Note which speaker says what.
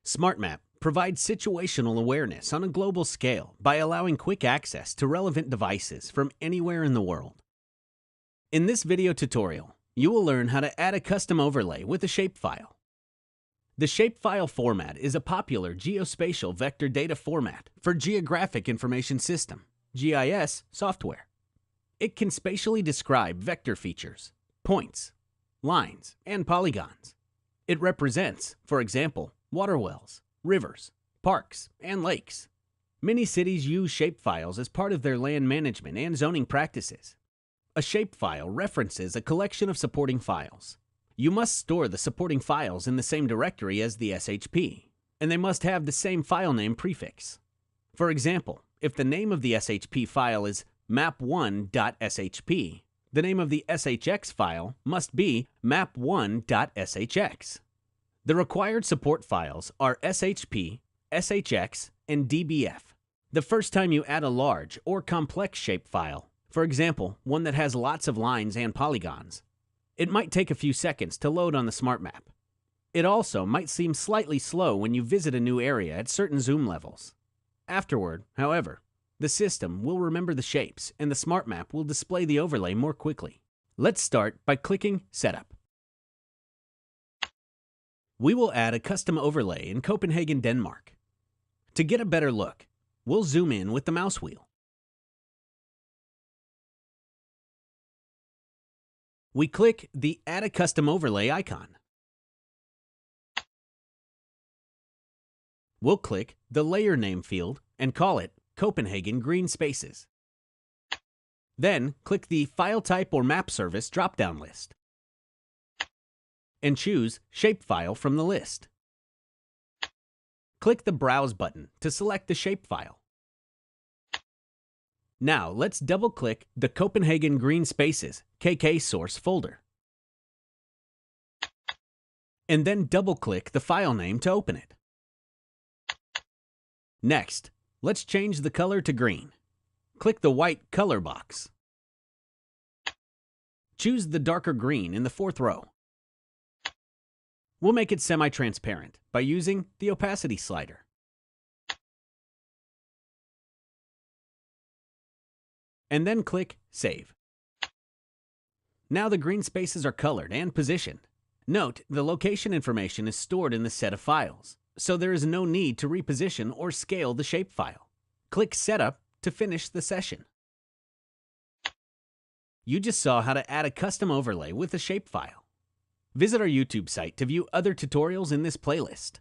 Speaker 1: SmartMap provides situational awareness on a global scale by allowing quick access to relevant devices from anywhere in the world. In this video tutorial, you will learn how to add a custom overlay with a shapefile. The shapefile format is a popular geospatial vector data format for Geographic Information System (GIS) software. It can spatially describe vector features, points, lines, and polygons. It represents, for example, water wells, rivers, parks, and lakes. Many cities use shapefiles as part of their land management and zoning practices. A shapefile references a collection of supporting files. You must store the supporting files in the same directory as the SHP, and they must have the same file name prefix. For example, if the name of the SHP file is map1.shp, the name of the SHX file must be map1.shx. The required support files are SHP, SHX, and DBF. The first time you add a large or complex shapefile, for example, one that has lots of lines and polygons, it might take a few seconds to load on the SmartMap. It also might seem slightly slow when you visit a new area at certain zoom levels. Afterward, however, the system will remember the shapes and the SmartMap will display the overlay more quickly. Let's start by clicking Setup. We will add a custom overlay in Copenhagen, Denmark. To get a better look, we'll zoom in with the mouse wheel. We click the Add a Custom Overlay icon. We'll click the Layer Name field and call it Copenhagen Green Spaces. Then click the File Type or Map Service drop-down list and choose Shapefile from the list. Click the Browse button to select the shapefile. Now let's double-click the Copenhagen Green Spaces KK source folder. And then double-click the file name to open it. Next, let's change the color to green. Click the white color box. Choose the darker green in the fourth row. We'll make it semi-transparent by using the opacity slider. And then click Save. Now the green spaces are colored and positioned. Note, the location information is stored in the set of files, so there is no need to reposition or scale the shapefile. Click Setup to finish the session. You just saw how to add a custom overlay with a shapefile. Visit our YouTube site to view other tutorials in this playlist.